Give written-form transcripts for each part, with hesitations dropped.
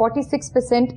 46%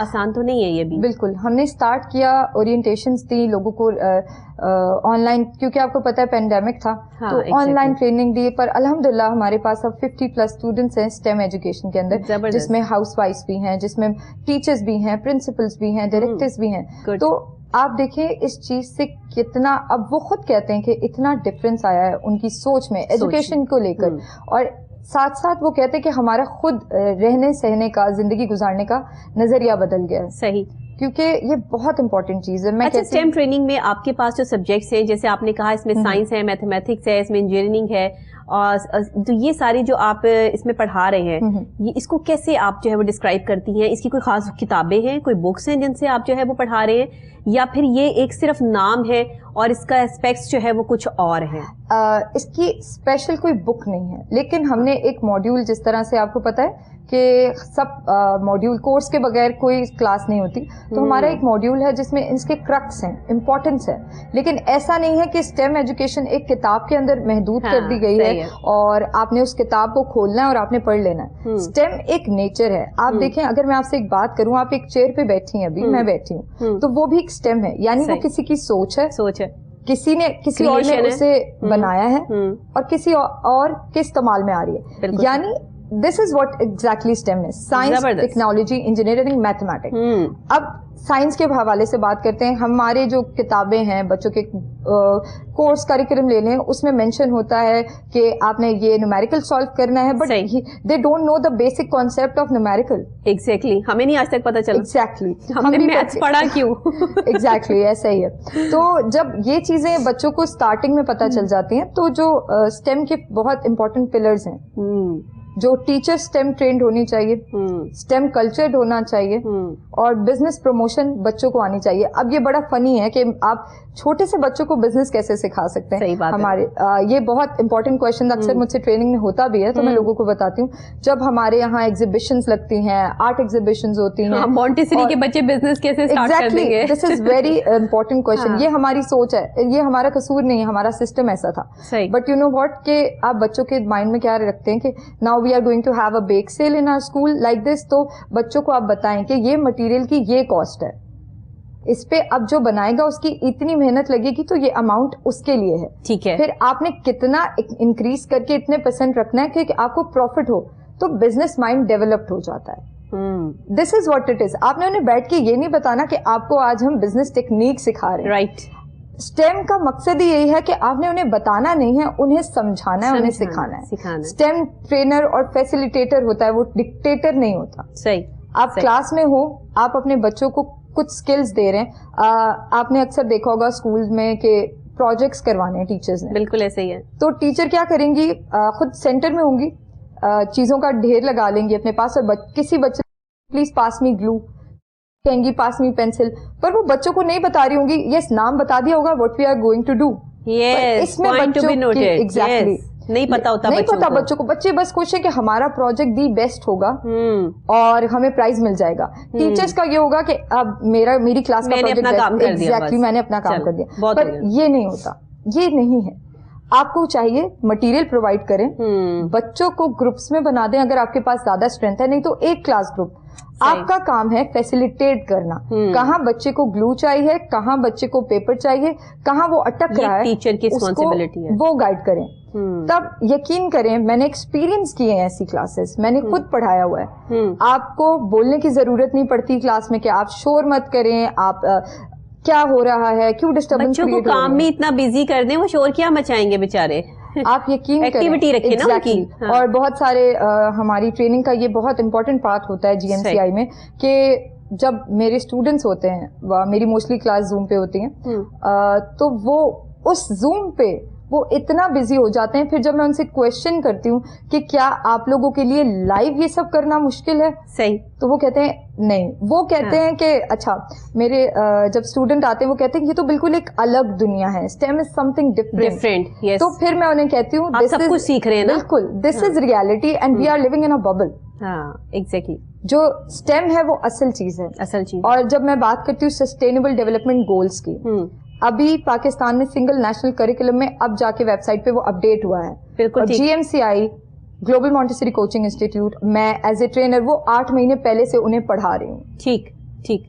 آسان تو نہیں ہے یہ بھی. بالکل. ہم نے اسٹارٹ کیا, اورینٹیشنز دی لوگوں کو آن لائن, کیونکہ آپ کو پتا ہے پینڈیمک تھا, تو آن لائن ٹریننگ دی. پر الحمدللہ ہمارے پاس اب 50+ اسٹوڈنٹس ہیں اسٹیم ایجوکیشن کے اندر, جس میں ہاؤس وائفس بھی ہیں, جس میں ٹیچرز بھی ہیں, پرنسپلس بھی ہیں, ڈائریکٹرز بھی ہیں. تو آپ دیکھیں اس چیز سے کتنا, اب وہ خود کہتے ہیں کہ اتنا ڈفرینس آیا ہے ان کی سوچ میں ایجوکیشن کو لے کر, اور ساتھ ساتھ وہ کہتے ہیں کہ ہمارا خود رہنے سہنے کا, زندگی گزارنے کا نظریہ بدل گیا ہے. صحیح, کیونکہ یہ بہت امپورٹنٹ چیز ہے. اچھا, اسٹیم ٹریننگ میں آپ کے پاس جو سبجیکٹس ہیں, جیسے آپ نے کہا اس میں سائنس ہے, میتھمیٹکس ہے, اس میں انجینئرنگ ہے, اور تو یہ ساری جو آپ اس میں پڑھا رہے ہیں, یہ اس کو کیسے آپ جو ہے وہ ڈسکرائب کرتی ہیں؟ اس کی کوئی خاص کتابیں ہیں, کوئی بکس ہیں جن سے آپ جو ہے وہ پڑھا رہے ہیں, یا پھر یہ ایک صرف نام ہے اور اس کا اسپیکٹس جو ہے وہ کچھ اور ہیں؟ اس کی اسپیشل کوئی بک نہیں ہے, لیکن ہم نے ایک ماڈیول, جس طرح سے آپ کو پتا ہے کہ سب ماڈیول کورس کے بغیر کوئی کلاس نہیں ہوتی, تو ہمارا ایک ماڈیول ہے جس میں اس کے کرکس ہیں, امپورٹنس ہے. لیکن ایسا نہیں ہے کہ اسٹیم ایجوکیشن ایک کتاب کے اندر محدود کر دی گئی ہے اور آپ نے اس کتاب کو کھولنا ہے اور آپ نے پڑھ لینا ہے. اسٹیم ایک نیچر ہے. آپ دیکھیں, اگر میں آپ سے ایک بات کروں, آپ ایک چیئر پہ بیٹھی ہیں, ابھی میں بیٹھی ہوں, تو وہ بھی ایک اسٹیم ہے, یعنی وہ کسی کی سوچ ہے, کسی اور نے اسے بنایا ہے اور کسی اور کے استعمال میں آ رہی ہے. یعنی دس از واٹ ایگزیکٹلی اسٹیم ہے, سائنس, ٹیکنالوجی, انجینئرنگ, میتھمیٹکس. اب سائنس کے حوالے سے بات کرتے ہیں. ہمارے جو کتابیں ہیں, بچوں کے کورس کریکولم لے لیں, اس میں مینشن ہوتا ہے کہ آپ نے یہ نومیریکل سالو کرنا ہے, but they don't know the basic concept of numerical. Exactly, ہمیں نہیں آج تک پتا چلا. ایگزیکٹلی, ہم نے میتھس پڑھا کیوں؟ ایگزیکٹلی ایسا ہی ہے. تو جب یہ چیزیں بچوں کو اسٹارٹنگ میں پتا چل جاتی ہیں, تو جو اسٹیم کے بہت امپورٹنٹ پلرز ہیں, جو ٹیچر اسٹیم ٹرینڈ ہونی چاہیے, اسٹیم کلچرڈ ہونا چاہیے, اور بزنس پروموشن بچوں کو آنی چاہیے. اب یہ بڑا فنی ہے کہ آپ چھوٹے سے بچوں کو بزنس کیسے سکھا سکتے ہیں. ہمارے یہ بہت امپورٹنٹ کوشچن اکثر مجھ سے ٹریننگ میں ہوتا بھی ہے, تو میں لوگوں کو بتاتی ہوں. جب ہمارے یہاں ایگزیبیشنز لگتی ہیں, آرٹ ایگزیبیشنز ہوتی ہیں, مونٹیسری کے بچے بزنس کیسے اسٹارٹ کر دیں گے, دس از ویری امپورٹنٹ کوشچن. یہ ہماری سوچ ہے, یہ ہمارا قصور نہیں ہے, ہمارا سسٹم ایسا تھا. بٹ یو نو واٹ, کہ آپ بچوں کے مائنڈ میں کیا رکھتے ہیں کہ now we are going to have a bake sale in our school like this. تو بچوں کو آپ بتائیں کہ یہ مٹیریل کی یہ کاسٹ ہے, اس پہ اب جو بنائے گا اس کی اتنی محنت لگے گی, تو یہ اماؤنٹ اس کے لیے ہے. ٹھیک ہے, پھر آپ نے کتنا انکریز کر کے اتنے % رکھنا ہے کہ آپ کو پروفٹ ہو, تو بزنس مائنڈ ڈیولپڈ ہو جاتا ہے. دس از واٹ اٹ از. آپ نے انہیں بیٹھ کے یہ نہیں بتانا کہ آپ کو آج ہم بزنس ٹیکنیک سکھا رہے ہیں. رائٹ. اسٹیم کا مقصد یہی ہے کہ آپ نے انہیں بتانا نہیں ہے, انہیں سمجھانا ہے, انہیں سکھانا ہے. اسٹیم ٹرینر اور فیسیلیٹیٹر ہوتا ہے, وہ ڈکٹیٹر نہیں ہوتا. صحیح. آپ کلاس میں ہو, آپ اپنے بچوں کو کچھ سکلز دے رہے ہیں. آپ نے اکثر دیکھا ہوگا اسکول میں کہ پروجیکٹس کروانے ہیں ٹیچرز نے. بالکل ایسے ہی ہے. تو ٹیچر کیا کریں گی, خود سینٹر میں ہوں گی, چیزوں کا ڈھیر لگا لیں گی اپنے پاس, اور کسی بچے پلیز پاس می گلو, کہیں گی پاس می پینسل, پر وہ بچوں کو نہیں بتا رہی ہوں گی. یس, نام بتا دیا ہوگا what we are going to do. اس میں بچوں کی ایگزیکٹلی نہیں پتا ہوتا, نہیں پتا بچوں کو. بچے بس خوش ہے کہ ہمارا پروجیکٹ دی بیسٹ ہوگا اور ہمیں پرائز مل جائے گا. ٹیچرز کا یہ ہوگا کہ اب میری کلاس کا پروجیکٹ ایگزیکٹلی میں نے اپنا کام کر دیا. پر یہ نہیں ہوتا, یہ نہیں ہے. آپ کو چاہیے مٹیریل پرووائڈ کریں, بچوں کو گروپس میں بنا دیں اگر آپ کے پاس زیادہ اسٹرینتھ ہے, نہیں تو ایک کلاس گروپ. آپ کا کام ہے فیسیلیٹیٹ کرنا, کہاں بچے کو گلو چاہیے, کہاں بچے کو پیپر چاہیے, کہاں وہ اٹک رہا ہے, ٹیچر کی رسپانسبلٹی ہے, وہ گائیڈ کریں. تب یقین کریں, میں نے ایکسپیرینس کیے ہیں ایسی کلاسز, میں نے خود پڑھایا ہوا ہے. آپ کو بولنے کی ضرورت نہیں پڑتی کلاس میں کہ آپ شور مت کریں, آپ کیا ہو رہا ہے, کیوں ڈسٹربنس کریٹ ہو رہی ہے. بچوں کو کام میں اتنا بزی کر دیں, وہ شور کیا مچائیں گے بیچارے. آپ یقین ایکٹیویٹی رکھیں نا ان کی. اور بہت سارے ہماری ٹریننگ کا یہ بہت امپورٹنٹ پارٹ ہوتا ہے جی ایم سی آئی میں, کہ جب میرے اسٹوڈنٹس ہوتے ہیں, میری موسٹلی کلاس زوم پہ ہوتی ہیں, تو وہ اس زوم پہ وہ اتنا بزی ہو جاتے ہیں. پھر جب میں ان سے کوشچن کرتی ہوں کہ کیا آپ لوگوں کے لیے لائیو یہ سب کرنا مشکل ہے, صحیح, تو وہ کہتے ہیں نہیں. وہ کہتے ہیں کہ اچھا, میرے جب اسٹوڈنٹ آتے ہیں وہ کہتے ہیں یہ تو بالکل ایک الگ دنیا ہے, STEM is something different. تو پھر میں انہیں کہتی ہوں سب کچھ سیکھ رہے ہیں, بالکل, this is reality and we are living in a bubble. Exactly. جو اسٹیم ہے وہ اصل چیز ہے, اصل چیز. اور جب میں بات کرتی ہوں سسٹینیبل ڈیولپمنٹ گولس کی, ابھی پاکستان میں سنگل نیشنل کریکولم میں اب جا کے ویب سائٹ پہ وہ اپڈیٹ ہوا ہے. بالکل. جی ایم سی آئی گلوبل مونٹیسری کوچنگ انسٹیٹیوٹ, میں ایز اے ٹرینر وہ 8 مہینے پہلے سے انہیں پڑھا رہی ہوں. ٹھیک. ٹھیک.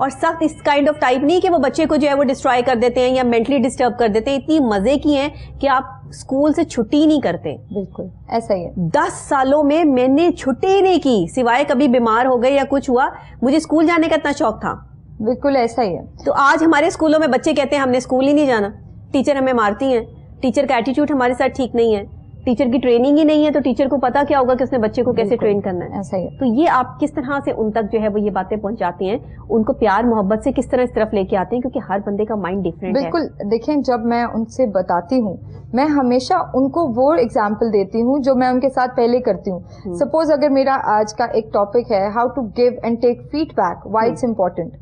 اور سخت اس کائنڈ آف ٹائپ نہیں کہ وہ بچے کو جو ہے وہ ڈسٹرائے کر دیتے ہیں یا مینٹلی ڈسٹرب کر دیتے ہیں. اتنی مزے کی ہیں کہ آپ اسکول سے چھٹی نہیں کرتے. بالکل ایسا ہی ہے. 10 سالوں میں نے چھٹی ہی نہیں کی, سوائے کبھی بیمار ہو گئے یا کچھ ہوا. مجھے اسکول جانے کا اتنا شوق تھا. بالکل ایسا ہی ہے. تو آج ہمارے اسکولوں میں بچے کہتے ہیں ہم نے اسکول ہی نہیں جانا, ٹیچر ہمیں مارتی ہیں, ٹیچر کا ایٹیٹیوڈ ہمارے ساتھ ٹھیک نہیں ہے, ٹیچر کی ٹریننگ ہی نہیں ہے, تو ٹیچر کو پتا کیا ہوگا کہ اس نے بچے کو کیسے ٹرین کرنا ہے. ایسا ہی ہے. تو یہ آپ کس طرح سے ان تک جو ہے وہ یہ باتیں پہنچاتی ہیں, ان کو پیار محبت سے کس طرح اس طرف لے کے آتے ہیں, کیونکہ ہر بندے کا مائنڈ ڈفرینٹ ہے. بالکل دیکھیں, جب میں ان سے بتاتی ہوں میں ہمیشہ ان کو وہ ایگزامپل دیتی ہوں جو میں ان کے ساتھ پہلے کرتی ہوں. سپوز اگر میرا آج کا ایک ٹاپک ہے how to give and take feedback why it's important,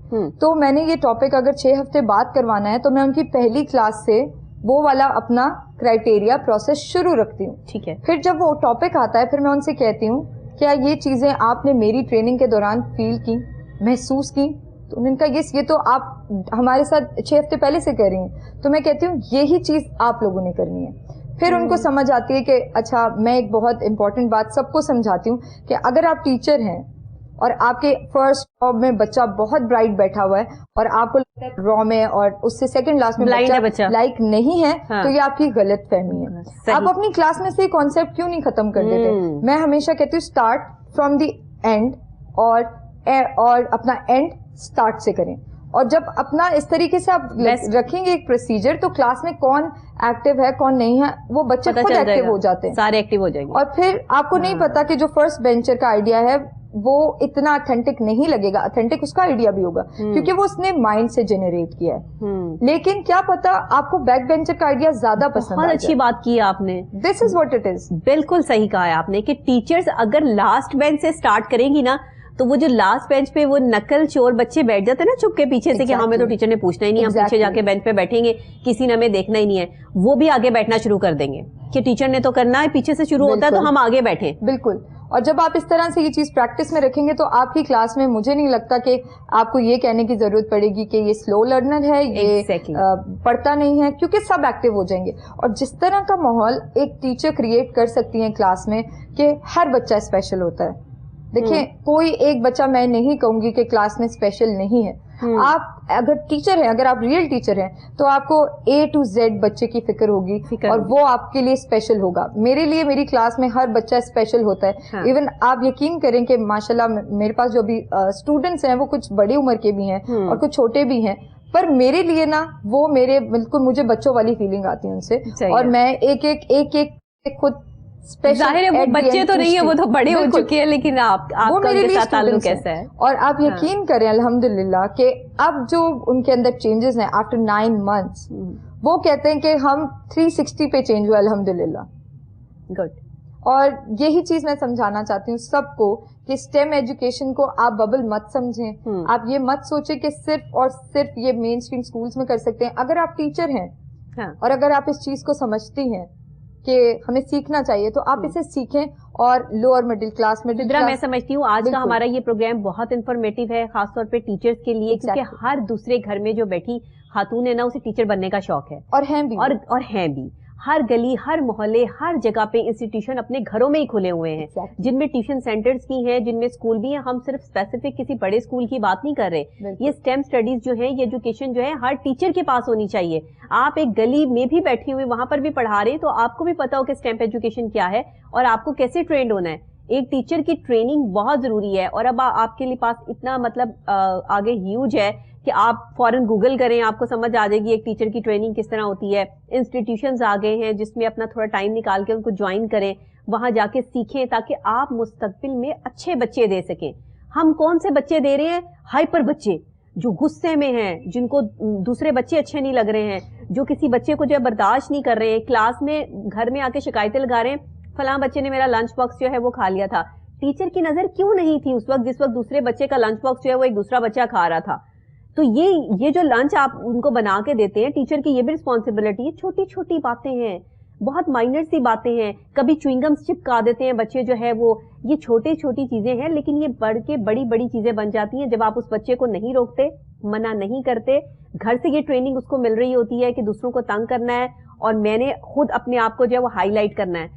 تو میں نے یہ ٹاپک اگر 6 ہفتے بعد کروانا ہے تو میں ان کی پہلی کلاس سے وہ والا اپنا کرائٹیریا پروسیس شروع رکھتی ہوں. ٹھیک ہے. پھر جب وہ ٹاپک آتا ہے پھر میں ان سے کہتی ہوں کیا یہ چیزیں آپ نے میری ٹریننگ کے دوران فیل کی, محسوس کی؟ تو انہوں نے کہا یس, یہ تو آپ ہمارے ساتھ 6 ہفتے پہلے سے کر رہی ہیں. تو میں کہتی ہوں یہی چیز آپ لوگوں نے کرنی ہے. پھر ان کو سمجھ آتی ہے کہ اچھا, میں ایک بہت امپورٹنٹ بات سب کو سمجھاتی ہوں کہ اگر آپ ٹیچر ہیں اور آپ کے فرسٹ جاب میں بچہ بہت برائٹ بیٹھا ہوا ہے اور آپ کو لگتا ہے رو میں اور اس سے سیکنڈ کلاس میں بچہ لائک نہیں ہے, تو یہ آپ کی غلط فہمی ہے. آپ اپنی کلاس میں سے یہ کانسیپٹ کیوں نہیں ختم کر دیتے؟ میں ہمیشہ کہتی ہوں اسٹارٹ فرام دی اینڈ, اور اپنا اینڈ اسٹارٹ سے کریں. اور جب اپنا اس طریقے سے آپ رکھیں گے ایک پروسیجر, تو کلاس میں کون ایکٹیو ہے کون نہیں ہے وہ بچے خود ایکٹیو ہو جاتے ہیں, سارے ایکٹیو ہو جائیں گے. اور پھر آپ کو نہیں پتا کہ جو فرسٹ بینچر کا آئیڈیا ہے وہ اتنا اتھینٹک نہیں لگے گا. اتھینٹک اس کا آئیڈیا بھی ہوگا کیونکہ وہ اس نے مائنڈ سے جنریٹ کیا ہے, لیکن کیا پتا آپ کو بیک بینچر کا آئیڈیا زیادہ پسند. بہت اچھی بات کی آپ نے. دس از واٹ اٹ از. بالکل صحیح کہا ہے آپ نے کہ ٹیچرز اگر لاسٹ بینچ سے اسٹارٹ کریں گی نا, تو وہ جو لاسٹ بینچ پہ وہ نقل چور بچے بیٹھ جاتے ہیں نا چپ کے پیچھے سے کہ ہمیں تو ٹیچر نے پوچھنا ہی نہیں, ہم پیچھے جا کے بینچ پہ بیٹھیں گے, کسی نے ہمیں دیکھنا ہی نہیں ہے, وہ بھی آگے بیٹھنا شروع کر دیں گے کہ ٹیچر نے تو کرنا ہے, پیچھے سے شروع ہوتا ہے تو ہم آگے بیٹھیں. بالکل. اور جب آپ اس طرح سے یہ چیز پریکٹس میں رکھیں گے تو آپ کی کلاس میں مجھے نہیں لگتا کہ آپ کو یہ کہنے کی ضرورت پڑے گی کہ یہ سلو لرنر ہے, یہ پڑھتا نہیں ہے, کیونکہ سب ایکٹیو ہو جائیں گے. اور جس طرح کا ماحول ایک ٹیچر کریٹ کر سکتی ہیں کلاس میں کہ ہر بچہ اسپیشل ہوتا ہے. دیکھیں کوئی ایک بچہ میں نہیں کہوں گی کہ کلاس میں اسپیشل نہیں ہے. آپ اگر ٹیچر ہیں, اگر آپ ریئل ٹیچر ہیں, تو آپ کو A to Z بچے کی فکر ہوگی اور وہ آپ کے لیے اسپیشل ہوگا. میرے لیے میری کلاس میں ہر بچہ اسپیشل ہوتا ہے. ایون آپ یقین کریں کہ ماشاءاللہ میرے پاس جو بھی اسٹوڈنٹس ہیں وہ کچھ بڑی عمر کے بھی ہیں اور کچھ چھوٹے بھی ہیں, پر میرے لیے نا وہ میرے بالکل مجھے بچوں والی فیلنگ آتی ہے ان سے, اور میں ایک خود ظاہر ہے وہ بچے تو نہیں ہے, وہ تو بڑے ہو چکے ہیں, لیکن آپ کا ان کے ساتھ تعلق کیسا ہے؟ اور آپ یقین کریں الحمدللہ کہ اب جو ان کے اندر چینجز ہیں آفٹر 9 months, وہ کہتے ہیں کہ ہم 360 پہ چینج ہوئے الحمدللہ. گڈ. اور یہی چیز میں سمجھانا چاہتی ہوں سب کو کہ اسٹیم ایجوکیشن کو آپ ببل مت سمجھیں. آپ یہ مت سوچیں کہ صرف اور صرف یہ مین اسٹریم اسکولس میں کر سکتے ہیں. اگر آپ ٹیچر ہیں اور اگر آپ اس چیز کو سمجھتی ہیں کہ ہمیں سیکھنا چاہیے, تو آپ اسے سیکھیں. اور لوور مڈل کلاس میں میں سمجھتی ہوں آج کا ہمارا یہ پروگرام بہت انفارمیٹیو ہے, خاص طور پہ ٹیچرز کے لیے, کیونکہ ہر دوسرے گھر میں جو بیٹھی خاتون ہے نا اسے ٹیچر بننے کا شوق ہے, اور ہیں بھی. ہر گلی, ہر محلے, ہر جگہ پہ انسٹیٹیوشن اپنے گھروں میں ہی کھلے ہوئے ہیں, جن میں ٹیوشن سینٹرز بھی ہیں, جن میں اسکول بھی ہیں. ہم صرف اسپیسیفک کسی بڑے اسکول کی بات نہیں کر رہے. یہ اسٹیم اسٹڈیز جو ہیں, یہ ایجوکیشن جو ہے ہر ٹیچر کے پاس ہونی چاہیے. آپ ایک گلی میں بھی بیٹھی ہوئی وہاں پر بھی پڑھا رہے ہیں, تو آپ کو بھی پتا ہو کہ اسٹیم ایجوکیشن کیا ہے اور آپ کو کیسے ٹرینڈ ہونا ہے. ایک ٹیچر کی ٹریننگ بہت ضروری ہے, اور اب آپ کے لیے پاس اتنا مطلب آگے ہیوج ہے کہ آپ فوراً گوگل کریں, آپ کو سمجھ آ جائے گی ایک ٹیچر کی ٹریننگ کس طرح ہوتی ہے. انسٹیٹیوشنز آ گئے ہیں جس میں اپنا تھوڑا ٹائم نکال کے ان کو جوائن کریں, وہاں جا کے سیکھیں, تاکہ آپ مستقبل میں اچھے بچے دے سکیں. ہم کون سے بچے دے رہے ہیں؟ ہائپر بچے جو غصے میں ہیں, جن کو دوسرے بچے اچھے نہیں لگ رہے ہیں, جو کسی بچے کو جو ہے برداشت نہیں کر رہے ہیں, کلاس میں گھر میں آ کے شکایتیں لگا رہے ہیں, فلاں بچے نے میرا لنچ باکس جو ہے وہ کھا لیا تھا. ٹیچر کی نظر کیوں نہیں تھی اس وقت جس وقت دوسرے بچے کا لنچ باکس جو ہے وہ ایک دوسرا بچہ کھا رہا تھا؟ تو یہ جو لنچ آپ ان کو بنا کے دیتے ہیں, ٹیچر کی یہ بھی رسپانسبلٹی ہے. چھوٹی چھوٹی باتیں ہیں, بہت مائنر سی باتیں ہیں. کبھی چوئنگمس چپکا دیتے ہیں بچے جو ہے وہ, یہ چھوٹی چھوٹی چیزیں ہیں, لیکن یہ بڑھ کے بڑی بڑی چیزیں بن جاتی ہیں جب آپ اس بچے کو نہیں روکتے, منع نہیں کرتے. گھر سے یہ ٹریننگ اس کو مل رہی ہوتی ہے کہ دوسروں کو تنگ کرنا ہے, اور میں نے خود اپنے آپ کو جو ہے وہ ہائی لائٹ کرنا ہے.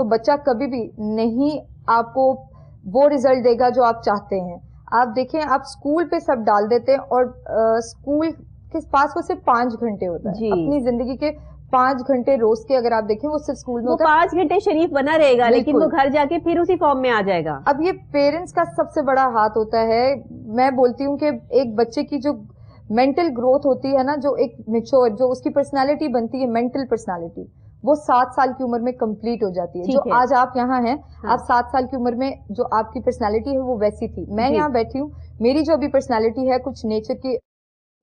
تو بچہ کبھی بھی نہیں آپ کو وہ رزلٹ دے گا جو آپ چاہتے ہیں. آپ دیکھیں آپ اسکول پہ سب ڈال دیتے ہیں اور اسکول کے پاس وہ صرف 5 گھنٹے ہوتا ہے اپنی زندگی کے 5 گھنٹے روز کے. اگر آپ دیکھیں وہ صرف اسکول میں ہوتا ہے. 5 گھنٹے شریف بنا رہے گا لیکن وہ گھر جا کے پھر اسی فارم میں آ جائے گا. اب یہ پیرنٹس کا سب سے بڑا ہاتھ ہوتا ہے. میں بولتی ہوں کہ ایک بچے کی جو مینٹل گروتھ ہوتی ہے نا, جو ایک میچور جو اس کی پرسنالٹی بنتی ہے, مینٹل پرسنالٹی, وہ 7 سال کی عمر میں کمپلیٹ ہو جاتی ہے. جو آج آپ یہاں ہیں, آپ 7 سال کی عمر میں جو آپ کی پرسنالٹی ہے وہ ویسی تھی. میں یہاں بیٹھی ہوں, میری جو ابھی پرسنالٹی ہے کچھ نیچر کی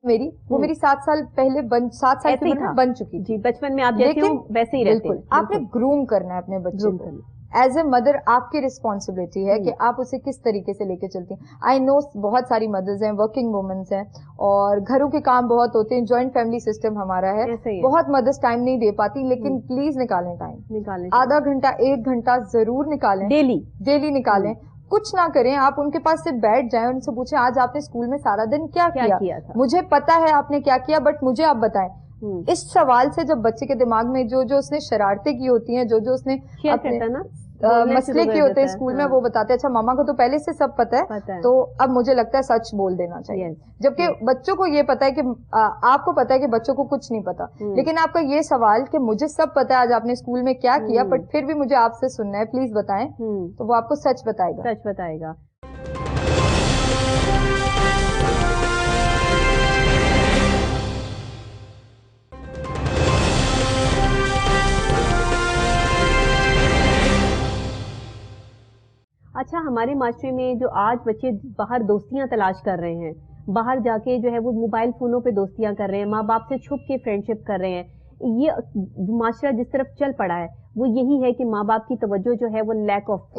میری, وہ میری 7 سال پہلے 7 سال کی عمر میں بن چکی تھی. بچپن میں آپ جیسے ویسے ہی رہتے ہیں. آپ نے گروم کرنا ہے اپنے بچے کو. ایز اے مدر آپ کی رسپانسبلٹی ہے کہ آپ اسے کس طریقے سے لے کے چلتی ہیں. آئی نو بہت ساری مدرز ہیں, ورکنگ وومنس ہیں, اور گھروں کے کام بہت ہوتے ہیں, جوائنٹ فیملی سسٹم ہمارا ہے, بہت مدرز ٹائم نہیں دے پاتی, لیکن پلیز نکالیں ٹائم, آدھا گھنٹہ 1 گھنٹہ ضرور نکالیں, ڈیلی نکالیں. کچھ نہ کریں, آپ ان کے پاس سے بیٹھ جائیں, ان سے پوچھیں آج آپ نے اسکول میں سارا دن کیا کیا تھا. مجھے پتا ہے آپ نے کیا کیا, بٹ مجھے آپ بتائیں. اس سوال سے جب بچے کے دماغ میں جو اس نے شرارتیں کی ہوتی ہیں, جو اس نے مسئلے کی ہوتے ہیں اسکول میں, وہ بتاتے ہیں اچھا ماما کو تو پہلے سے سب پتا ہے, تو اب مجھے لگتا ہے سچ بول دینا چاہیے. جبکہ بچوں کو یہ پتا ہے کہ آپ کو پتا ہے کہ بچوں کو کچھ نہیں پتا, لیکن آپ کا یہ سوال کہ مجھے سب پتا ہے آج آپ نے اسکول میں کیا کیا, بٹ پھر بھی مجھے آپ سے سننا ہے, پلیز بتائیں, تو وہ آپ کو سچ بتائے گا. اچھا, ہمارے معاشرے میں جو آج بچے باہر دوستیاں تلاش کر رہے ہیں, باہر جا کے جو ہے وہ موبائل فونوں پہ دوستیاں کر رہے ہیں, ماں باپ سے چھپ کے فرینڈ شپ کر رہے ہیں, یہ معاشرہ جس طرف چل پڑا ہے وہ یہی ہے کہ ماں باپ کی توجہ جو ہے وہ لیک آف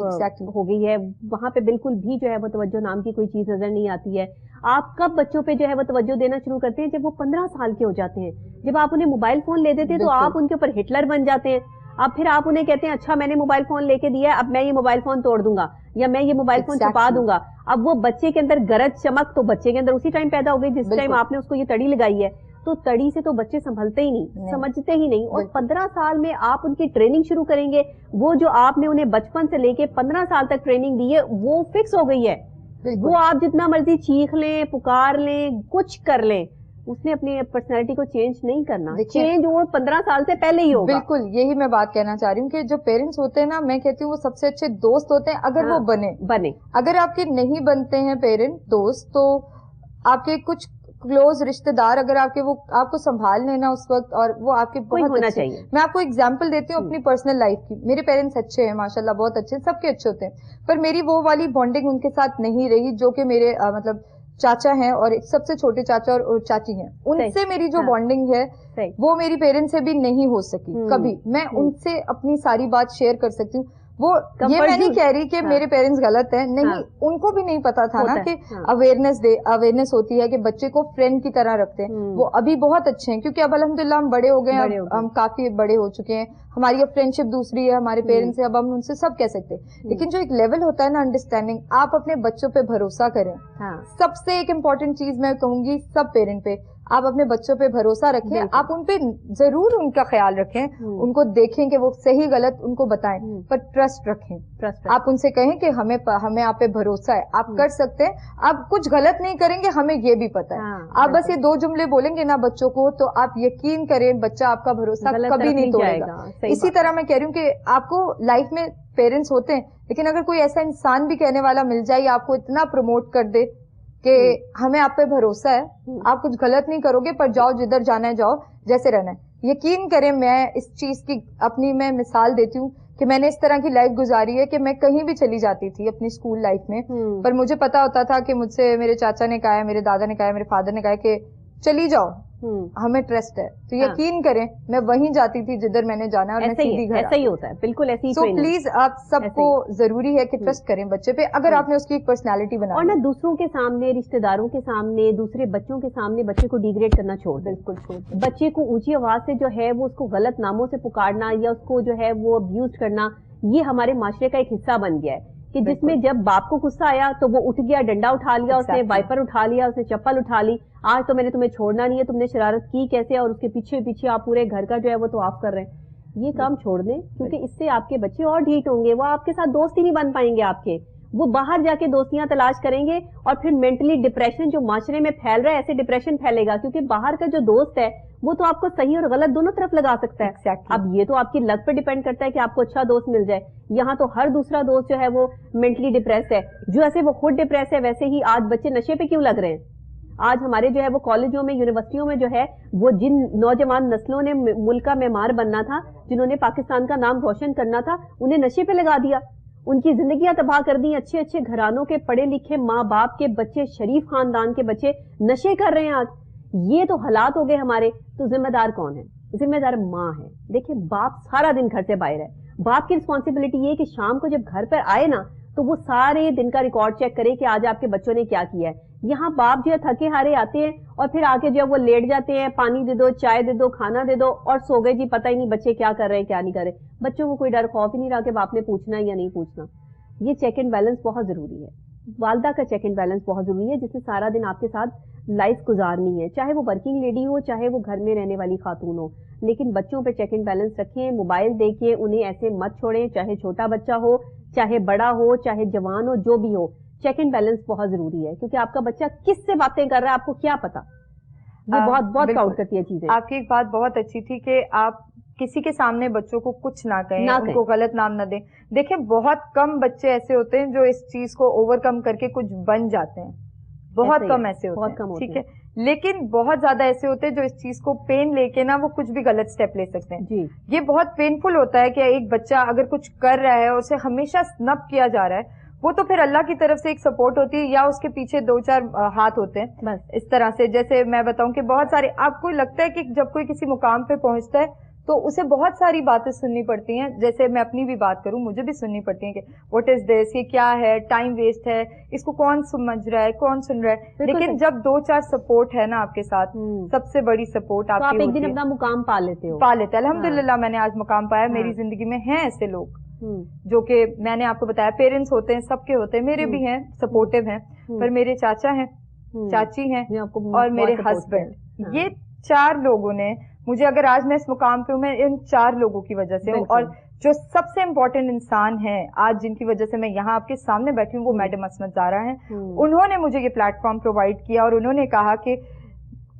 ہو گئی ہے. وہاں پہ بالکل بھی جو ہے وہ توجہ نام کی کوئی چیز نظر نہیں آتی ہے. آپ کب بچوں پہ جو ہے وہ توجہ دینا شروع کرتے ہیں؟ جب وہ 15 سال کے ہو جاتے ہیں. جب آپ انہیں موبائل فون لے دیتے ہیں تو آپ ان کے اوپر ہٹلر بن جاتے ہیں. اب پھر آپ انہیں کہتے ہیں اچھا میں نے موبائل فون لے کے دیا ہے, اب میں یہ موبائل فون توڑ دوں گا یا میں یہ موبائل فون چھپا دوں گا. اب وہ بچے کے اندر غرض چمک تو بچے کے اندر اسی ٹائم پیدا ہو گئی جس ٹائم آپ نے اس کو یہ تڑی لگائی ہے. تو تڑی سے تو بچے سنبھلتے ہی نہیں, سمجھتے ہی نہیں, اور 15 سال میں آپ ان کی ٹریننگ شروع کریں گے. وہ جو آپ نے انہیں بچپن سے لے کے 15 سال تک ٹریننگ دی ہے وہ فکس ہو گئی ہے. وہ آپ جتنا مرضی چیخ لیں, پکار لیں, کچھ کر لیں, اس نے اپنی پرسنالٹی کو چینج نہیں کرنا. چینج وہ 15 سال سے پہلے ہی ہوگا. بالکل یہی میں بات کہنا چاہ رہی ہوں کہ جو پیرنٹس ہوتے ہیں نا, میں کہتی ہوں وہ سب سے اچھے دوست ہوتے ہیں اگر وہ بنے. اگر آپ کے نہیں بنتے ہیں پیرنٹ دوست, تو آپ کے کچھ کلوز رشتے دار اگر آپ کے وہ آپ کو سنبھال لینا اس وقت, اور وہ آپ کے بہت ہونا چاہیے. میں آپ کو اگزامپل دیتی ہوں اپنی پرسنل لائف کی. میرے پیرنٹس اچھے ہیں ماشاءاللہ, بہت اچھے ہیں, سب کے اچھے ہوتے ہیں, پر میری وہ والی بانڈنگ ان کے ساتھ نہیں رہی جو کہ میرے مطلب چاچا ہیں اور ایک سب سے چھوٹے چاچا اور چاچی ہیں, ان سے میری جو بانڈنگ ہے وہ میری پیرنٹس سے بھی نہیں ہو سکی کبھی. میں ان سے اپنی ساری بات شیئر کر سکتی ہوں. وہ یہ میں نہیں کہہ رہی کہ میرے پیرنٹس غلط ہیں, نہیں, ان کو بھی نہیں پتا تھا نا کہ اویئرنیس ہوتی ہے کہ بچے کو فرینڈ کی طرح رکھتے ہیں. وہ ابھی بہت اچھے ہیں کیونکہ اب الحمدللہ ہم بڑے ہو گئے ہیں, ہم کافی بڑے ہو چکے ہیں, ہماری اب فرینڈ شپ دوسری ہے, ہمارے پیرنٹس سے اب ہم ان سے سب کہہ سکتے ہیں. لیکن جو ایک لیول ہوتا ہے نا انڈرسٹینڈنگ, آپ اپنے بچوں پہ بھروسہ کریں. سب سے ایک امپورٹنٹ چیز میں کہوں گی سب پیرنٹ پہ, آپ اپنے بچوں پہ بھروسہ رکھیں, آپ ان پہ ضرور ان کا خیال رکھیں, ان کو دیکھیں کہ وہ صحیح غلط ان کو بتائیں, پر ٹرسٹ رکھیں. آپ ان سے کہیں کہ ہمیں آپ پہ بھروسہ ہے, آپ کر سکتے ہیں, آپ کچھ غلط نہیں کریں گے, ہمیں یہ بھی پتا ہے. آپ بس یہ 2 جملے بولیں گے نا بچوں کو, تو آپ یقین کریں بچہ آپ کا بھروسہ کبھی نہیں توڑے گا. اسی طرح میں کہہ رہی ہوں کہ آپ کو لائف میں پیرنٹس ہوتے ہیں, لیکن اگر کوئی ایسا انسان بھی کہنے والا مل جائے, آپ کو اتنا پروموٹ کر دے کہ ہمیں آپ پہ بھروسہ ہے, آپ کچھ غلط نہیں کرو گے, پر جاؤ جدھر جانا ہے جاؤ, جیسے رہنا ہے. یقین کریں, میں اس چیز کی اپنی میں مثال دیتی ہوں کہ میں نے اس طرح کی لائف گزاری ہے کہ میں کہیں بھی چلی جاتی تھی اپنی اسکول لائف میں, پر مجھے پتا ہوتا تھا کہ مجھ سے میرے چاچا نے کہا ہے, میرے دادا نے کہا ہے, میرے فادر نے کہا ہے کہ چلی جاؤ, ہمیں ٹرسٹ ہے. تو یقین کریں میں وہیں جاتی تھی جدھر میں نے جانا, اور میں سیدھی گھر. ایسا ہی ہوتا ہے, بالکل ایسے ہی. تو پلیز آپ سب کو ضروری ہے کہ ٹرسٹ کریں بچے پہ, اگر آپ نے اس کی ایک پرسنالٹی بنا, اور نہ دوسروں کے سامنے, رشتے داروں کے سامنے, دوسرے بچوں کے سامنے بچے کو ڈیگریڈ کرنا چھوڑ دیں. بالکل. بچے کو اونچی آواز سے جو ہے وہ اس کو غلط ناموں سے پکارنا یا اس کو جو ہے وہ ابیوز کرنا, یہ ہمارے معاشرے کا ایک حصہ بن گیا ہے کہ جس میں جب باپ کو غصہ آیا تو وہ اٹھ گیا, ڈنڈا اٹھا لیا, اس نے وائپر اٹھا لیا, اس نے چپل اٹھا لی, آج تو میں نے تمہیں چھوڑنا نہیں ہے, تم نے شرارت کی کیسے, اور اس کے پیچھے پیچھے آپ پورے گھر کا جو ہے وہ طواف کر رہے ہیں. یہ کام چھوڑ دیں, کیونکہ اس سے آپ کے بچے اور ڈھیٹ ہوں گے, وہ آپ کے ساتھ دوست ہی نہیں بن پائیں گے آپ کے, وہ باہر جا کے دوستیاں تلاش کریں گے, اور پھر مینٹلی ڈپریشن جو معاشرے میں پھیل رہا ہے ایسے ڈپریشن پھیلے گا, کیونکہ باہر کا جو دوست ہے وہ تو آپ کو صحیح اور غلط دونوں طرف لگا سکتا ہے. اب یہ تو آپ کی لک پہ ڈیپینڈ کرتا ہے کہ آپ کو اچھا دوست مل جائے. یہاں تو ہر دوسرا دوست جو ہے وہ مینٹلی ڈپریس ہے, جو ایسے وہ خود ڈپریس ہے ویسے ہی آج بچے نشے پہ کیوں لگ رہے ہیں. آج ہمارے جو ہے وہ کالجوں میں یونیورسٹیوں میں جو ہے وہ جن نوجوان نسلوں نے ملک کا معمار بننا تھا, جنہوں نے پاکستان کا نام روشن کرنا تھا, انہیں نشے پہ لگا دیا, ان کی زندگیاں تباہ کر دی. اچھے اچھے گھرانوں کے پڑھے لکھے ماں باپ کے بچے, شریف خاندان کے بچے نشے کر رہے ہیں آج. یہ تو حالات ہو گئے ہمارے. تو ذمہ دار کون ہے؟ ذمہ دار ماں ہے. دیکھیں باپ سارا دن گھر سے باہر ہے, باپ کی رسپانسبلٹی یہ کہ شام کو جب گھر پر آئے نا تو وہ سارے دن کا ریکارڈ چیک کرے کہ آج آپ کے بچوں نے کیا کیا ہے. یہاں باپ جو ہے تھکے ہارے آتے ہیں اور پھر آ کے جو ہے وہ لیٹ جاتے ہیں, پانی دے دو, چائے دے دو, کھانا دے دو اور سو گئے جی, پتہ ہی نہیں بچے کیا کر رہے ہیں کیا نہیں کر رہے. بچوں کو کوئی ڈر خوف ہی نہیں رہا کہ باپ نے پوچھنا ہے یا نہیں پوچھنا. یہ چیک اینڈ بیلنس بہت ضروری ہے. والدہ کا چیک اینڈ بیلنس بہت ضروری ہے, جس نے سارا دن آپ کے ساتھ لائف گزارنی ہے, چاہے وہ ورکنگ لیڈی ہو چاہے وہ گھر میں رہنے والی خاتون ہو. لیکن بچوں پہ چیک اینڈ بیلنس رکھیں, موبائل دیکھیں, انہیں ایسے مت چھوڑیں, چاہے چھوٹا بچہ ہو چاہے بڑا ہو چاہے جوان ہو جو بھی ہو. چیک اینڈ بیلنس بہت ضروری ہے, کیونکہ آپ کا بچہ کس سے باتیں کر رہا ہے آپ کو کیا پتا. یہ بہت بہت کاؤنٹ کرتی ہے چیزیں. آپ کی ایک بات بہت اچھی تھی کہ آپ کسی کے سامنے بچوں کو کچھ نہ کہیں, ان کو غلط نام نہ دیں. دیکھیں بہت کم بچے ایسے ہوتے ہیں جو اس چیز کو اوور کم کر کے کچھ بن جاتے ہیں, بہت کم ایسے ہوتے ہیں, ٹھیک ہے, لیکن بہت زیادہ ایسے ہوتے ہیں جو اس چیز کو پین لے کے نا وہ کچھ بھی غلط سٹیپ لے سکتے ہیں. جی یہ بہت پینفل ہوتا ہے کہ ایک بچہ اگر کچھ کر رہا ہے اور اسے ہمیشہ سنپ کیا جا رہا ہے, وہ تو پھر اللہ کی طرف سے ایک سپورٹ ہوتی ہے یا اس کے پیچھے 2-4 ہاتھ ہوتے ہیں بس اس طرح سے. جیسے میں بتاؤں کہ بہت سارے, آپ کو لگتا ہے کہ جب کوئی کسی مقام پہ پہنچتا ہے تو اسے بہت ساری باتیں سننی پڑتی ہیں. جیسے میں اپنی بھی بات کروں, مجھے بھی سننی پڑتی ہیں کہ واٹ از دس, یہ کیا ہے, ٹائم ویسٹ ہے, اس کو کون سمجھ رہا ہے, کون سن رہا ہے. لیکن جب 2-4 سپورٹ ہے نا آپ کے ساتھ, سب سے بڑی سپورٹ آپ کی, ایک دن اپنا مقام پا لیتے ہو. الحمدللہ میں نے آج مقام پایا. میری زندگی میں ہیں ایسے لوگ جو کہ میں نے آپ کو بتایا, پیرنٹس ہوتے ہیں, سب کے ہوتے ہیں, میرے بھی ہیں سپورٹیو ہیں, پر میرے چاچا ہیں, چاچی ہیں اور میرے ہسبینڈ, یہ 4 لوگوں نے مجھے, اگر آج میں اس مقام پہ ہوں میں ان 4 لوگوں کی وجہ سے ہوں. اور جو سب سے امپورٹنٹ انسان ہیں آج جن کی وجہ سے میں یہاں آپ کے سامنے بیٹھی ہوں وہ میڈم عصمت زارا ہیں. انہوں نے مجھے یہ پلیٹ فارم پرووائڈ کیا اور انہوں نے کہا کہ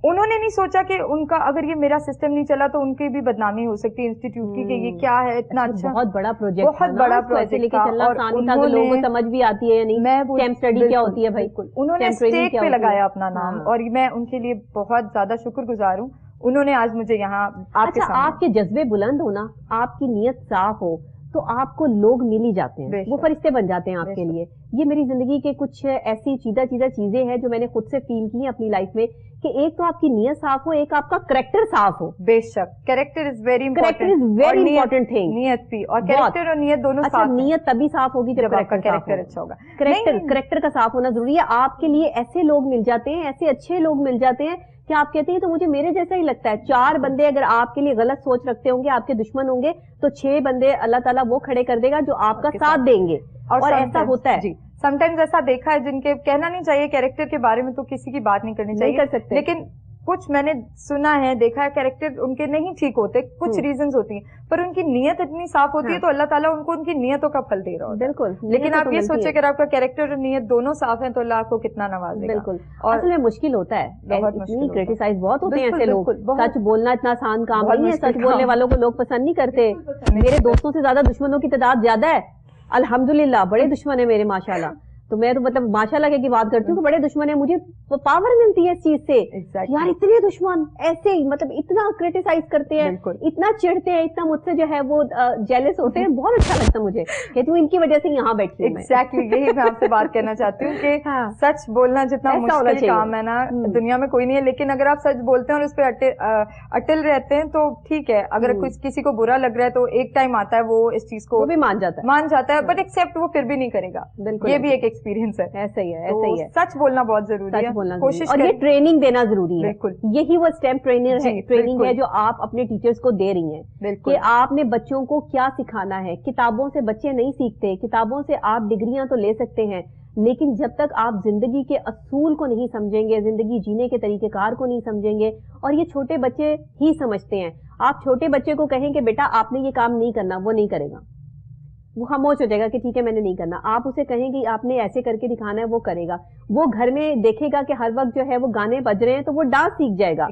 انہوں نے نہیں سوچا کہ ان کا اگر یہ میرا سسٹم نہیں چلا تو ان کی بھی بدنامی ہو سکتی ہے انسٹیٹیوٹ کی کہ یہ کیا ہے, اتنا اچھا بہت بڑا پروجیکٹ, بہت بڑا پروجیکٹ تھا. اور لوگوں کو سمجھ بھی آتی ہے یا نہیں, اسٹیم اسٹڈی کیا ہوتی ہے بھائی, انہوں نے اسٹیج پہ لگایا اپنا نام, اور میں ان کے لیے بہت زیادہ شکر گزار ہوں. انہوں نے آج مجھے یہاں آپ کے جذبے بلند ہونا, آپ کی نیت صاف ہو تو آپ کو لوگ مل ہی جاتے ہیں, وہ فرشتے بن جاتے ہیں آپ کے لیے. یہ میری زندگی کے کچھ ایسی چیزیں چیزیں ہیں جو میں نے خود سے فیل کی ہیں اپنی لائف میں, کہ ایک تو آپ کی نیت صاف ہو, ایک آپ کا کریکٹر صاف ہو. بے شک, character is very important thing. نیت بھی, اور کریکٹر اور نیت دونوں صاف. نیت تبھی صاف ہوگی جب کریکٹر اچھا ہوگا. کریکٹر کا صاف ہونا ضروری ہے. آپ کے لیے ایسے لوگ مل جاتے ہیں, ایسے اچھے لوگ مل جاتے ہیں کہ آپ کہتے ہیں تو مجھے میرے جیسا ہی لگتا ہے. 4 بندے اگر آپ کے لیے غلط سوچ رکھتے ہوں گے, آپ کے دشمن ہوں گے, تو 6 بندے اللہ تعالیٰ وہ کھڑے کر دے گا جو آپ کا ساتھ دیں گے. اور ایسا ہوتا ہے. سم ٹائمز ایسا دیکھا ہے جن کے کہنا نہیں چاہیے کیریکٹر کے بارے میں, تو کسی کی بات نہیں کرنی چاہیے, کر سکتے, لیکن کچھ میں نے سنا ہے, دیکھا ہے, کیریکٹر ان کے نہیں ٹھیک ہوتے, کچھ ریزنز ہوتی ہیں, پر ان کی نیت اتنی صاف ہوتی ہے تو اللہ تعالیٰ ان کو ان کی نیتوں کا پھل دے رہا ہوتا ہے. بالکل. لیکن آپ یہ سوچیں کہ آپ کا کیریکٹر اور نیت دونوں صاف ہیں تو اللہ آپ کو کتنا نوازے گا. بالکل. اور اصل میں مشکل ہوتا ہے, کریٹیسائز بہت ہوتے ہیں ایسے لوگ. سچ بولنا اتنا آسان کام نہیں ہے, سچ بولنے والوں کو لوگ پسند نہیں کرتے. میرے دوستوں سے زیادہ دشمنوں کی تعداد زیادہ ہے الحمدللہ, بڑے دشمن ہیں میرے ماشاءاللہ. تو میں تو مطلب ماشاءاللہ کی بات کرتی ہوں کہ بڑے دشمن ہیں, مجھے پاور ملتی ہے اس چیز سے. یار اتنے دشمن ایسے ہی مطلب اتنا کریٹیسائز کرتے ہیں, اتنا چڑھتے ہیں, اتنا مجھ سے جو ہے وہ جیلس ہوتے ہیں, بہت اچھا لگتا ہے مجھے, کہتی ہوں ان کی وجہ سے یہاں بیٹھی ہوں. ایگزیکٹلی یہی میں آپ سے بات کرنا چاہتی ہوں کہ سچ بولنا جتنا مشکل کام ہے نا دنیا میں کوئی نہیں ہے, لیکن اگر آپ سچ بولتے ہیں اور اس پہ اٹل رہتے ہیں تو ٹھیک ہے. اگر کسی کو برا لگ رہا ہے تو ایک ٹائم آتا ہے وہ اس چیز کو بھی مان جاتا ہے, بٹ ایکسپٹ وہ پھر بھی نہیں کرے گا. یہ بھی ایک ایکسپیرینس ہے. ایسا ہی ہے. سچ بولنا بہت ضروری ہے, کوشش, اور یہ ٹریننگ دینا ضروری ہے. یہی وہ اسٹیمپ ٹریننگ ہے جو آپ اپنے ٹیچرز کو دے رہی ہیں, کہ آپ نے بچوں کو کیا سکھانا ہے. کتابوں سے بچے نہیں سیکھتے, کتابوں سے آپ ڈگریاں تو لے سکتے ہیں, لیکن جب تک آپ زندگی کے اصول کو نہیں سمجھیں گے, زندگی جینے کے طریقہ کار کو نہیں سمجھیں گے, اور یہ چھوٹے بچے ہی سمجھتے ہیں. آپ چھوٹے بچے کو کہیں کہ بیٹا آپ نے یہ کام نہیں کرنا, وہ نہیں کرے گا, وہ خاموش ہو جائے گا کہ ٹھیک ہے میں نے نہیں کرنا. آپ اسے کہیں کہ آپ نے ایسے کر کے دکھانا ہے, وہ کرے گا. وہ گھر میں دیکھے گا کہ ہر وقت جو ہے وہ گانے بج رہے ہیں تو وہ ڈانس سیکھ جائے گا.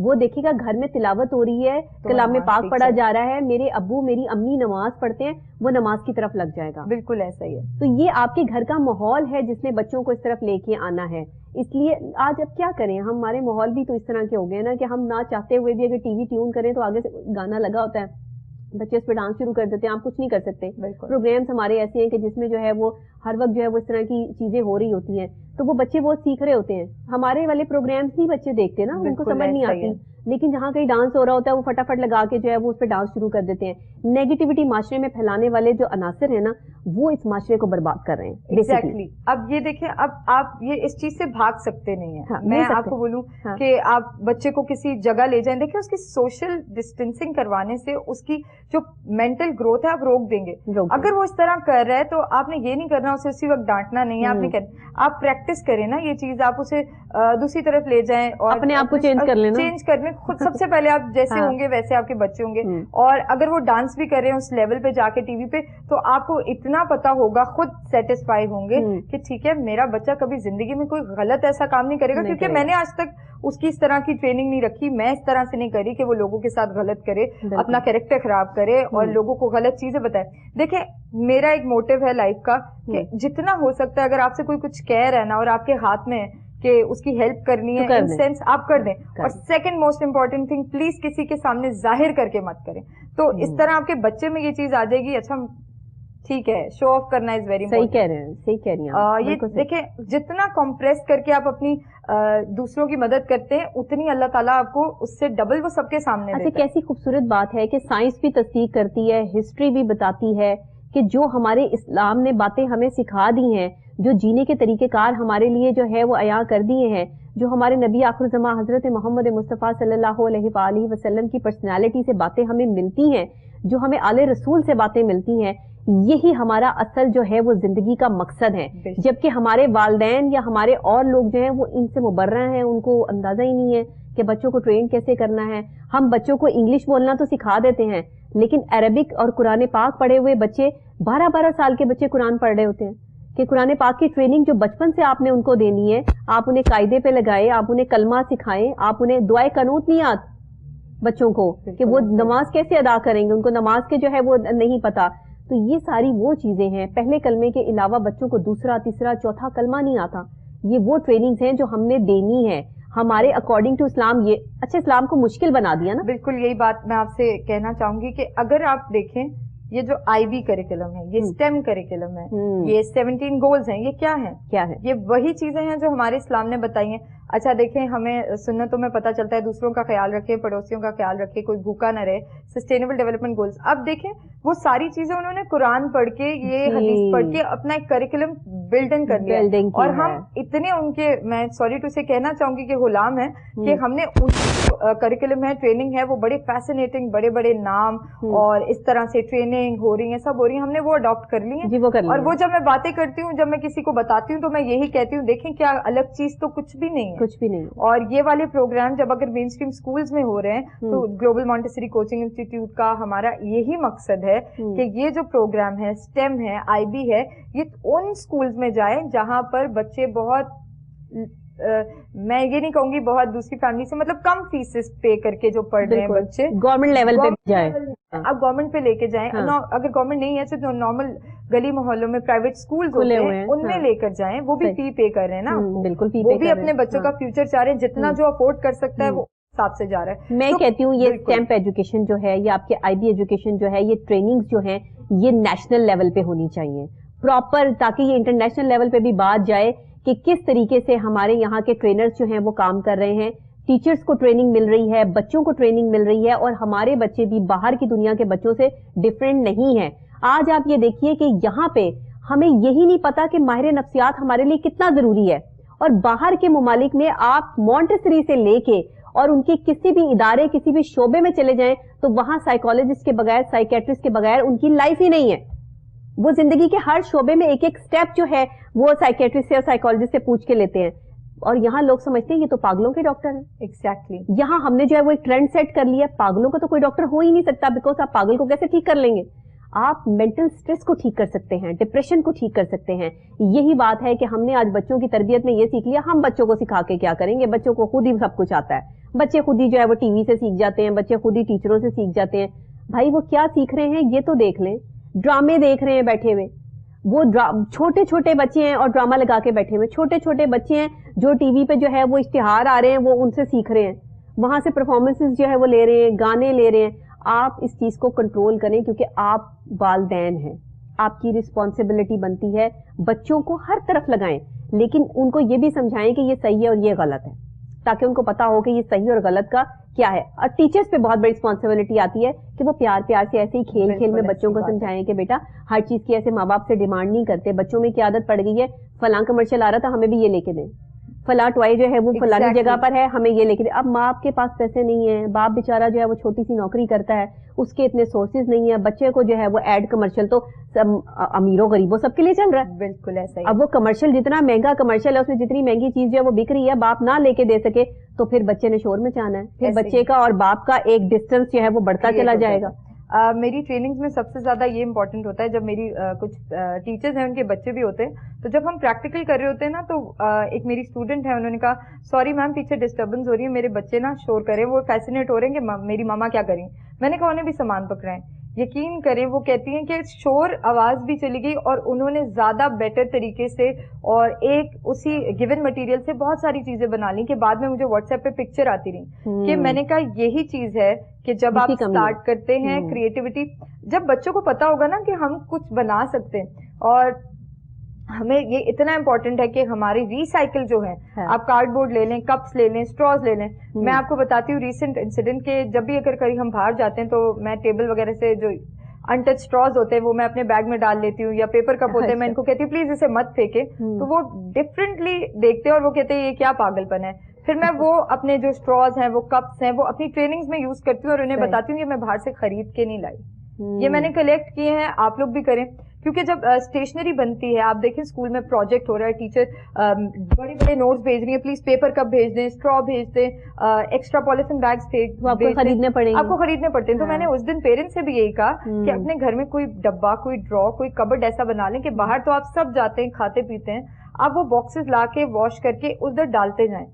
وہ دیکھے گا گھر میں تلاوت ہو رہی ہے, کلام پاک پڑھا جا رہا ہے, میرے ابو میری امی نماز پڑھتے ہیں, وہ نماز کی طرف لگ جائے گا. بالکل ایسا ہی ہے. تو یہ آپ کے گھر کا ماحول ہے جس نے بچوں کو اس طرف لے کے آنا ہے. اس لیے آج اب کیا کریں, ہمارے ماحول بھی تو اس طرح کے ہو گئے نا کہ ہم نہ چاہتے ہوئے بھی اگر ٹی وی ٹیون کریں تو آگے سے گانا لگا ہوتا ہے, بچے اس پہ ڈانس شروع کر دیتے ہیں, آپ کچھ نہیں کر سکتے. پروگرامس ہمارے ایسے ہیں کہ جس میں جو ہے وہ ہر وقت جو ہے وہ اس طرح کی چیزیں ہو رہی ہوتی ہیں, تو وہ بچے وہ سیکھ رہے ہوتے ہیں. ہمارے والے پروگرامس نہیں بچے دیکھتے نا, ان کو سمجھ نہیں آتی, لیکن جہاں کہیں ڈانس ہو رہا ہوتا ہے وہ فٹافٹ لگا کے جو ہے وہ اس پہ ڈانس شروع کر دیتے ہیں. نیگیٹیوٹی معاشرے میں پھیلانے والے جو عناصر ہیں نا, وہ اس معاشرے کو برباد کر رہے ہیں. ایگزیکٹلی. اب یہ دیکھیں, اب آپ یہ اس چیز سے بھاگ سکتے نہیں ہیں. میں آپ کو بولوں کہ آپ بچے کو کسی جگہ لے جائیں, دیکھیں اس کی سوشل ڈسٹینسنگ کروانے سے اس کی جو مینٹل گروتھ ہے آپ روک دیں گے. اگر وہ اس طرح کر رہا ہے تو آپ نے یہ نہیں کرنا اسے اسی وقت ڈانٹنا نہیں ہے, آپ نے کرنا, آپ پریکٹس کریں نا یہ چیز, آپ اسے دوسری طرف لے جائیں اور اپنے آپ کو چینج کر لینا, چینج کرنے خود سب سے پہلے. آپ جیسے ہوں گے ویسے آپ کے بچے ہوں گے, اور اگر وہ ڈانس بھی کر رہے ہیں اس لیول پہ جا کے ٹی وی پہ, تو آپ کو اتنا پتا ہوگا, خود سیٹسفائی ہوں گے کہ ٹھیک ہے میرا بچہ کبھی زندگی میں کوئی غلط ایسا کام نہیں کرے گا, کیونکہ میں نے آج تک اس کی اس طرح کی ٹریننگ نہیں رکھی, میں اس طرح سے نہیں کری کہ وہ لوگوں کے ساتھ غلط کرے, اپنا کیریکٹر خراب کرے اور لوگوں کو غلط چیزیں بتائے. دیکھیں میرا ایک موٹو ہے لائف کا کہ جتنا ہو سکتا ہے اگر آپ سے کوئی کچھ کہہ رہا ہے نا اور آپ کے ہاتھ میں کہ اس کی ہیلپ کرنی ہے, ان سینس آپ کر دیں. اور second most important thing, please کسی کے سامنے ظاہر کر کے مت کریں. تو اس طرح آپ کے بچے میں یہ چیز آ جائے گی, اچھا ٹھیک ہے شو آف کرنا از ویری صحیح کہہ رہے ہیں, صحیح کہہ رہی ہیں. یہ دیکھیں جتنا کمپریس کر کے آپ اپنی دوسروں کی مدد کرتے ہیں اتنی اللہ تعالیٰ آپ کو اس سے ڈبل وہ سب کے سامنے دیتا ہے. اچھا کیسی خوبصورت بات ہے کہ سائنس بھی تصدیق کرتی ہے, ہسٹری بھی بتاتی ہے کہ جو ہمارے اسلام نے باتیں ہمیں سکھا دی ہیں, جو جینے کے طریقہ کار ہمارے لیے جو ہے وہ عیاں کر دیے ہیں, جو ہمارے نبی آخر الزماں حضرت محمد مصطفیٰ صلی اللہ علیہ وآلہ وسلم کی پرسنالٹی سے باتیں ہمیں ملتی ہیں, جو ہمیں آل رسول سے باتیں ملتی ہیں, یہی ہمارا اصل جو ہے وہ زندگی کا مقصد ہے. جبکہ ہمارے والدین یا ہمارے اور لوگ جو ہیں وہ ان سے مبرہ ہیں, ان کو اندازہ ہی نہیں ہے کہ بچوں کو ٹرین کیسے کرنا ہے. ہم بچوں کو انگلش بولنا تو سکھا دیتے ہیں, لیکن عربک اور قرآن پاک پڑھے ہوئے بچے 12 سال کے بچے قرآن پڑھ رہے ہوتے ہیں کہ قرآن پاک کی ٹریننگ جو بچپن سے آپ نے ان کو دینی ہے, آپ انہیں قاعدے پہ لگائے, آپ انہیں کلمہ سکھائیں, آپ انہیں دعائے قنوت نہیں آت بچوں کو کہ وہ نماز کیسے ادا کریں گے, ان کو نماز کے جو ہے وہ نہیں پتا. تو یہ ساری وہ چیزیں ہیں, پہلے کلمے کے علاوہ بچوں کو دوسرا تیسرا چوتھا کلمہ نہیں آتا. یہ وہ ٹریننگز ہیں جو ہم نے دینی ہے ہمارے اکارڈنگ ٹو اسلام. یہ اچھا اسلام کو مشکل بنا دیا نا. بالکل یہی بات میں آپ سے کہنا چاہوں گی کہ اگر آپ دیکھیں یہ جو آئی بی کریکولم ہے, یہ اسٹیم کریکولم ہے, یہ 17 گولز ہیں, یہ کیا ہے؟ یہ وہی چیزیں ہیں جو ہمارے اسلام نے بتائی ہیں. اچھا دیکھیں ہمیں سنتوں میں پتہ چلتا ہے دوسروں کا خیال رکھے, پڑوسیوں کا خیال رکھے, کوئی بھوکا نہ رہے, سسٹینیبل ڈیولپمنٹ گولز. اب دیکھیں وہ ساری چیزیں انہوں نے قرآن پڑھ کے, یہ حدیث پڑھ کے اپنا ایک کریکولم بلڈنگ کر لیا, اور ہم اتنے ان کے, میں سوری ٹو سے کہنا چاہوں گی کہ غلام ہیں کہ ہم نے ان کریکولم ہے, ٹریننگ ہے, وہ بڑے فیسینیٹنگ بڑے بڑے نام اور اس طرح سے ٹریننگ ہو رہی ہیں, سب ہو رہی ہیں, ہم نے وہ اڈاپٹ کر لی ہیں. اور وہ جب میں باتیں کرتی ہوں, جب میں کسی کو بتاتی ہوں تو میں یہی کہتی ہوں دیکھیں کیا الگ چیز تو کچھ بھی نہیں ہے, کچھ بھی نہیں. اور یہ والے پروگرام جب اگر مین اسٹریم اسکولز میں ہو رہے ہیں تو گلوبل مانٹیسری کوچنگ انسٹیٹیوٹ کا ہمارا یہی مقصد ہے کہ یہ جو پروگرام ہے, اسٹیم ہے, آئی بی ہے, یہ ان اسکولز میں جائیں جہاں پر بچے بہت, میں یہ نہیں کہوں گی بہت دوسری فیملی سے, مطلب کم فیسز پے کر کے جو پڑھ رہے ہیں بچے, گورنمنٹ لیول پہ جائیں. اب گورنمنٹ پہ لے کے جائیں, اگر گورنمنٹ نہیں ہے تو نارمل گلی محلوں میں پرائیویٹ اسکولز ہوتے ہیں ان میں لے کر جائیں, وہ بھی فی پے کر رہے ہیں نا, بالکل وہ بھی اپنے بچوں کا فیوچر چاہ رہے ہیں, جتنا جو افورڈ کر سکتا ہے وہ حساب سے جا رہا ہے. میں کہتی ہوں یہ اسٹیمپ ایجوکیشن جو ہے, یہ آپ کے آئی بی ایجوکیشن جو ہے, یہ ٹریننگ جو ہے یہ نیشنل لیول پہ ہونی چاہیے پراپر, تاکہ یہ انٹرنیشنل لیول پہ بھی بات جائے کہ کس طریقے سے ہمارے یہاں کے ٹرینرز جو ہیں وہ کام کر رہے ہیں, ٹیچرز کو ٹریننگ مل رہی ہے, بچوں کو ٹریننگ مل رہی ہے, اور ہمارے بچے بھی باہر کی دنیا کے بچوں سے ڈفرینٹ نہیں ہیں. آج آپ یہ دیکھیے کہ یہاں پہ ہمیں یہی نہیں پتا کہ ماہر نفسیات ہمارے لیے کتنا ضروری ہے, اور باہر کے ممالک میں آپ مونٹیسری سے لے کے اور ان کے کسی بھی ادارے کسی بھی شعبے میں چلے جائیں تو وہاں سائیکالوجسٹ کے بغیر, سائیکیٹرسٹ کے بغیر ان کی لائف ہی نہیں ہے. وہ زندگی کے ہر شعبے میں ایک ایک سٹیپ جو ہے وہ سائیکیٹرسٹ سے اور سائیکالوجسٹ سے پوچھ کے لیتے ہیں. اور یہاں لوگ سمجھتے ہیں یہ تو پاگلوں کے ڈاکٹر ہیں. ایگزیکٹلی. یہاں ہم نے جو ہے وہ ایک ٹرینڈ سیٹ کر لیا, پاگلوں کا تو کوئی ڈاکٹر ہو ہی نہیں سکتا, بیکاز آپ پاگل کو کیسے ٹھیک کر لیں گے؟ آپ مینٹل سٹریس کو ٹھیک کر سکتے ہیں, ڈپریشن کو ٹھیک کر سکتے ہیں. یہی بات ہے کہ ہم نے آج بچوں کی تربیت میں یہ سیکھ لیا, ہم بچوں کو سکھا کے کیا کریں گے؟ بچوں کو خود ہی سب کچھ آتا ہے. بچے خود ہی جو ہے وہ ٹی وی سے سیکھ جاتے ہیں, بچے خود ہی ٹیچروں سے سیکھ جاتے ہیں. بھائی وہ کیا سیکھ رہے ہیں یہ تو دیکھ لیں. ڈرامے دیکھ رہے ہیں بیٹھے ہوئے, وہ چھوٹے چھوٹے بچے ہیں اور ڈرامہ لگا کے بیٹھے ہوئے. چھوٹے چھوٹے بچے ہیں جو ٹی وی پہ جو ہے وہ اشتہار آ رہے ہیں, وہ ان سے سیکھ رہے ہیں, وہاں سے پرفارمنسز جو ہے وہ لے رہے ہیں, گانے لے رہے ہیں. آپ اس چیز کو کنٹرول کریں, کیونکہ آپ والدین ہیں, آپ کی رسپانسبلٹی بنتی ہے بچوں کو ہر طرف لگائیں, لیکن ان کو یہ بھی سمجھائیں کہ یہ صحیح ہے اور یہ غلط ہے, تاکہ ان کو پتا ہو کہ یہ صحیح اور غلط کا کیا ہے. اور ٹیچرز پہ بہت بڑی رسپانسبلٹی آتی ہے کہ وہ پیار پیار سے ایسے ہی کھیل کھیل میں بچوں کو سمجھائیں کہ بیٹا ہر چیز کی ایسے ماں باپ سے ڈیمانڈ نہیں کرتے. بچوں میں کی عادت پڑ گئی ہے, فلاں کمرشل آ رہا تھا ہمیں بھی یہ لے کے دیں, فلاں ٹوائی جو ہے وہ فلانی جگہ پر ہے ہمیں یہ لے کے دیں. اب ماں باپ کے پاس پیسے نہیں ہیں, باپ بیچارہ جو ہے وہ چھوٹی سی نوکری کرتا ہے, اس کے اتنے سورسز نہیں ہیں, بچے کو جو ہے وہ ایڈ کمرشل تو امیروں غریبوں سب کے لیے چل رہا ہے. بالکل ایسا ہی. اب وہ کمرشل جتنا مہنگا کمرشل ہے, اس میں جتنی مہنگی چیز جو ہے وہ بک رہی ہے, باپ نہ لے کے دے سکے تو پھر بچے نے شور مچانا ہے, پھر بچے کا اور باپ کا ایک ڈسٹینس جو ہے وہ بڑھتا چلا جائے گا. میری ٹریننگز میں سب سے زیادہ یہ امپورٹنٹ ہوتا ہے, جب میری کچھ ٹیچرز ہیں ان کے بچے بھی ہوتے ہیں, تو جب ہم پریکٹیکل کر رہے ہوتے ہیں نا, تو ایک میری اسٹوڈنٹ ہے, انہوں نے کہا سوری میم پیچھے ڈسٹربنس ہو رہی ہے, میرے بچے نا شور کریں, وہ فیسینیٹ ہو رہے ہیں کہ میری ماما کیا کریں. میں نے کہا انہیں بھی سامان پکڑائیں. یقین کریں وہ کہتی ہیں کہ شور آواز بھی چلی گئی, اور انہوں نے زیادہ بیٹر طریقے سے اور ایک اسی گیون مٹیریل سے بہت ساری چیزیں بنا لی, کہ بعد میں مجھے واٹس ایپ پہ پکچر آتی رہی کہ میں نے کہا یہی چیز ہے کہ جب آپ اسٹارٹ کرتے ہیں کریٹیوٹی, جب بچوں کو پتا ہوگا نا کہ ہم کچھ بنا سکتے ہیں. اور ہمیں یہ اتنا امپورٹنٹ ہے کہ ہماری ریسائکل جو ہے, آپ کارڈ بورڈ لے لیں, کپس لے لیں, اسٹراز لے لیں. میں آپ کو بتاتی ہوں ریسنٹ انسیڈنٹ کہ جب بھی اگر کہیں ہم باہر جاتے ہیں تو میں ٹیبل وغیرہ سے جو انٹچ اسٹراز ہوتے ہیں وہ میں اپنے بیگ میں ڈال لیتی ہوں, یا پیپر کپ ہوتے ہیں, میں ان کو کہتی ہوں پلیز اسے مت پھینکے. تو وہ ڈفرینٹلی دیکھتے ہیں اور وہ کہتے ہیں یہ کیا پاگل پن ہے. پھر میں وہ اپنے جو اسٹراز ہیں, وہ کپس ہیں, وہ اپنی ٹریننگز میں یوز کرتی ہوں اور انہیں بتاتی ہوں کہ میں باہر سے خرید کے نہیں لائی, یہ میں نے کلیکٹ کیے ہیں, آپ لوگ بھی کریں. کیونکہ جب اسٹیشنری بنتی ہے, آپ دیکھیں اسکول میں پروجیکٹ ہو رہا ہے, ٹیچر بڑے بڑے نوٹس بھیج رہی ہیں, پلیز پیپر کپ بھیج دیں, اسٹرا بھیج دیں, ایکسٹرا پالیتھین بیگس آپ کو خریدنے پڑتے ہیں. تو میں نے اس دن پیرنٹس سے بھی یہی کہا کہ اپنے گھر میں کوئی ڈبہ, کوئی ڈرا, کوئی کبڈ ایسا بنا لیں کہ باہر تو آپ سب جاتے ہیں, کھاتے پیتے ہیں, آپ وہ باکسز لا کے واش کر کے ادھر ڈالتے جائیں.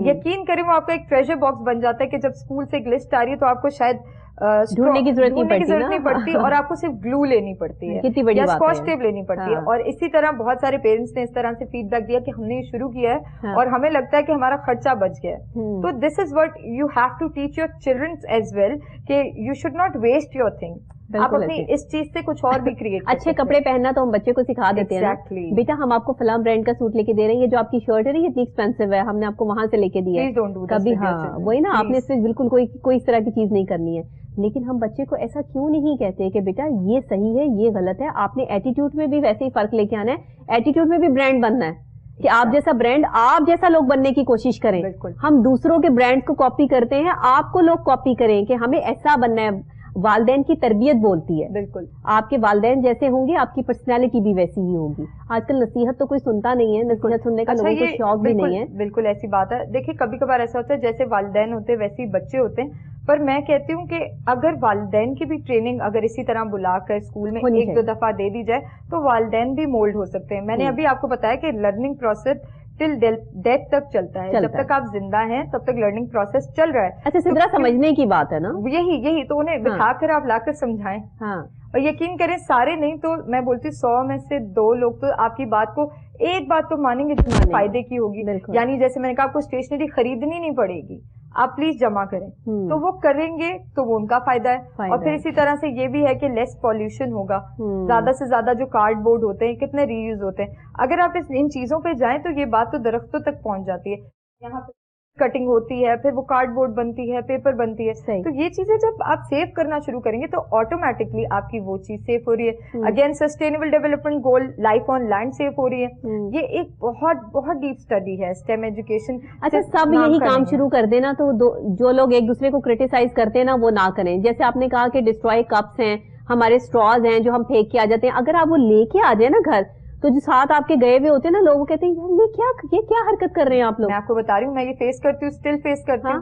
یقین کریں وہ آپ کا ایک ٹریجر باکس بن جاتا ہے کہ جب اسکول سے ایک لسٹ آ رہی ہے تو آپ کو شاید ڈھونڈنے کی ضرورت نہیں پڑتی, اور آپ کو صرف گلو لینی پڑتی ہے یا اسکاچ ٹیپ لینی پڑتی ہے. اور اسی طرح بہت سارے پیرنٹس نے اس طرح سے فیڈ بیک دیا کہ ہم نے یہ شروع کیا ہے اور ہمیں لگتا ہے کہ ہمارا خرچہ بچ گیا ہے. تو this is what you have to teach your children as well, کہ you should not waste your thing. آپ اپنی اس چیز سے کچھ اور بھی کریٹ اچھے کپڑے پہننا تو ہم بچے کو سکھا دیتے ہیں, بیٹا ہم آپ کو فلاں برانڈ کا سوٹ لے کے دے رہے ہیں, یہ جو آپ کی شرٹ ہے نا یہ اتنی ایکسپینسو ہے, ہم نے آپ کو وہاں سے لے کے دی ہے کبھی. ہاں وہی نا, آپ نے اس میں بالکل کوئی اس طرح کی چیز نہیں کرنی ہے. لیکن ہم بچے کو ایسا کیوں نہیں کہتے کہ بیٹا یہ صحیح ہے یہ غلط ہے. آپ نے ایٹیٹیوڈ میں بھی ویسے ہی فرق لے کے آنا ہے, ایٹیٹیوڈ میں بھی برانڈ بننا ہے کہ آپ جیسا برانڈ, آپ جیسا لوگ بننے کی کوشش کریں. ہم دوسروں کے برانڈ کو کاپی کرتے ہیں, آپ کو لوگ کاپی کریں کہ ہمیں ایسا بننا ہے. والدین کی تربیت بولتی ہے, بالکل آپ کے والدین جیسے ہوں گے آپ کی پرسنالٹی بھی ویسی ہی ہوگی. آج کل نصیحت تو کوئی سنتا نہیں ہے, نصیحت سننے کا لوگوں کو شوق بھی نہیں ہے. بالکل ایسی بات ہے. دیکھیں کبھی کبھار ایسا ہوتا ہے جیسے والدین ہوتے ہیں ویسے ہی بچے ہوتے ہیں, پر میں کہتی ہوں کہ اگر والدین کی بھی ٹریننگ اگر اسی طرح بلا کر اسکول میں ایک دو دفعہ دے دی جائے تو والدین بھی مولڈ ہو سکتے ہیں. میں نے ابھی آپ کو بتایا کہ لرننگ پروسیس ٹل ڈیتھ تک چلتا ہے, جب تک آپ زندہ ہیں تب تک لرننگ پروسیس چل رہا ہے. اچھا سدرا سمجھنے کی بات ہے نا, یہی تو انہیں بٹھا کر آپ لا کر سمجھائیں. اور یقین کریں سارے نہیں تو میں بولتی 100 میں سے 2 لوگ تو آپ کی بات کو ایک بات تو مانیں گے جو فائدے کی ہوگی. یعنی جیسے میں نے کہا آپ کو اسٹیشنری خریدنی نہیں پڑے گی, آپ پلیز جمع کریں, تو وہ کریں گے تو وہ ان کا فائدہ ہے. اور پھر اسی طرح سے یہ بھی ہے کہ لیس پالوشن ہوگا. زیادہ سے زیادہ جو کارڈ بورڈ ہوتے ہیں کتنے ری یوز ہوتے ہیں, اگر آپ ان چیزوں پہ جائیں تو یہ بات تو درختوں تک پہنچ جاتی ہے. یہاں پہ کٹنگ ہوتی ہے, پھر وہ کارڈ بورڈ بنتی ہے, پیپر بنتی ہے. تو یہ چیزیں جب آپ سیو کرنا شروع کریں گے تو آٹومیٹکلی آپ کی وہ چیز سیف ہو رہی ہے. Again sustainable development goal life on land safe ہو رہی ہے. یہ ایک بہت بہت ڈیپ اسٹڈی ہے اسٹیم ایجوکیشن. اچھا سب یہی کام شروع کر دینا تو جو لوگ ایک دوسرے کو کرٹیسائز کرتے ہیں نا وہ نہ کریں. جیسے آپ نے کہا کہ ڈسٹرائے کپس ہیں, ہمارے اسٹراز ہیں جو ہم پھینک کے آ جاتے ہیں, اگر آپ وہ لے کے آ جائیں نا گھر تو جو ساتھ آپ کے گئے ہوئے ہوتے ہیں نا لوگ کہتے ہیں یار یہ کیا حرکت کر رہے ہیں آپ لوگ. میں آپ کو بتا رہی ہوں میں یہ فیس کرتی ہوں, اسٹل فیس کرتی ہوں.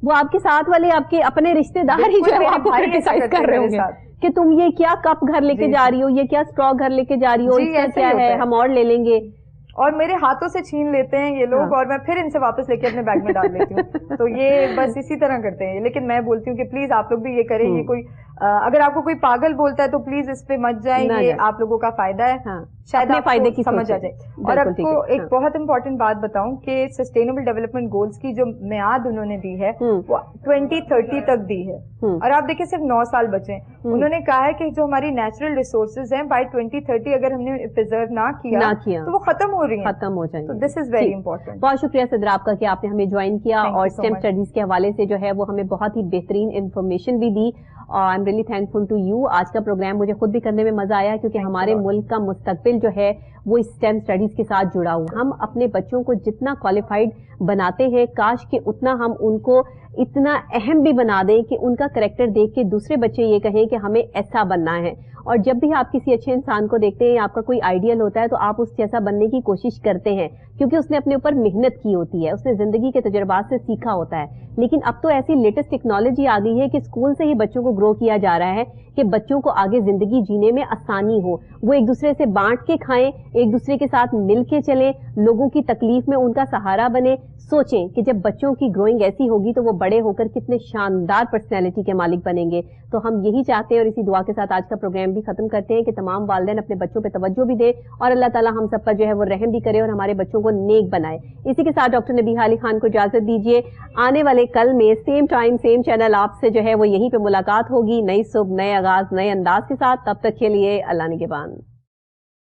وہ آپ کے ساتھ والے آپ کے اپنے رشتے دار ہی جو ہے آپ کو کرٹیسائز کر رہے ہوں گے کہ تم یہ کیا کپ گھر لے کے جا رہی ہو, یہ کیا اسٹرا گھر لے کے جا رہی ہو, اس کا کیا ہے, ہم اور لے لیں گے. اور میرے ہاتھوں سے چھین لیتے ہیں یہ لوگ اور میں پھر ان سے واپس لے کے اپنے بیگ میں ڈال لیتی ہوں. تو یہ بس اسی طرح کرتے ہیں. لیکن میں بولتی ہوں کہ پلیز آپ لوگ بھی یہ کریں. یہ کوئی اگر آپ کو کوئی پاگل بولتا ہے تو پلیز اس پہ مت جائیں, یہ آپ لوگوں کا فائدہ ہے, شاید آپ فائدے کی سمجھ آ جائے. اور آپ کو ایک بہت امپورٹنٹ بات بتاؤں کہ سسٹینیبل ڈیولپمنٹ گولز کی جو میعاد انہوں نے دی ہے وہ 2030 تک دی ہے. اور آپ دیکھیں صرف 9 سال بچے ہیں. انہوں نے کہا ہے کہ جو ہماری نیچرل ریسورسز ہیں بائی 2030 اگر ہم نے پرزرو نہ کیا تو وہ ختم ہو رہی ہیں, ختم ہو جائیں گے. تو دس از ویری امپورٹنٹ. بہت شکریہ صدر آپ کا کہ آپ نے ہمیں جوائن کیا اور اسٹیم اسٹڈیز کے حوالے سے جو ہے وہ ہمیں بہت ہی بہترین انفارمیشن بھی دی. I am really thankful to you. آج کا پروگرام مجھے خود بھی کرنے میں مزہ آیا کیونکہ ہمارے ملک کا مستقبل جو ہے وہ اسٹیم اسٹڈیز کے ساتھ جڑا ہوا. ہم اپنے بچوں کو جتنا کوالیفائڈ بناتے ہیں کاش کہ اتنا ہم ان کو اتنا اہم بھی بنا دیں کہ ان کا کریکٹر دیکھ کے دوسرے بچے یہ کہیں کہ ہمیں ایسا بننا ہے. اور جب بھی آپ کسی اچھے انسان کو دیکھتے ہیں یا آپ کا کوئی آئیڈیل ہوتا ہے تو آپ اس جیسا بننے کی کوشش کرتے ہیں کیونکہ اس نے اپنے اوپر محنت کی ہوتی ہے, اس نے زندگی کے تجربات سے سیکھا ہوتا ہے. لیکن اب تو ایسی لیٹسٹ ٹیکنالوجی آ گئی ہے کہ اسکول سے ہی بچوں کو گرو کیا جا رہا ہے کہ بچوں کو آگے زندگی جینے میں آسانی ہو, وہ ایک دوسرے سے بانٹ کے کھائیں, ایک دوسرے کے ساتھ مل کے چلیں, لوگوں کی تکلیف میں ان کا سہارا بنے. سوچیں کہ جب بچوں کی گروئنگ ایسی ہوگی تو وہ بڑے ہو کر کتنے شاندار پرسنالٹی کے مالک بنیں گے. تو ہم یہی چاہتے ہیں اور اسی دعا کے ساتھ آج کا پروگرام بھی ختم کرتے ہیں کہ تمام والدین اپنے بچوں پہ توجہ بھی دیں اور اللہ تعالیٰ ہم سب پر جو ہے وہ رحم بھی کرے اور ہمارے بچوں کو نیک بنائے. اسی کے ساتھ ڈاکٹر نبیہہ علی خان کو اجازت دیجیے. آنے والے کل میں سیم ٹائم سیم چینل آپ سے جو ہے وہ یہیں پہ ملاقات ہوگی, نئی صبح نئے آغاز نئے انداز کے ساتھ. تب تک کے لیے اللہ نگہبان.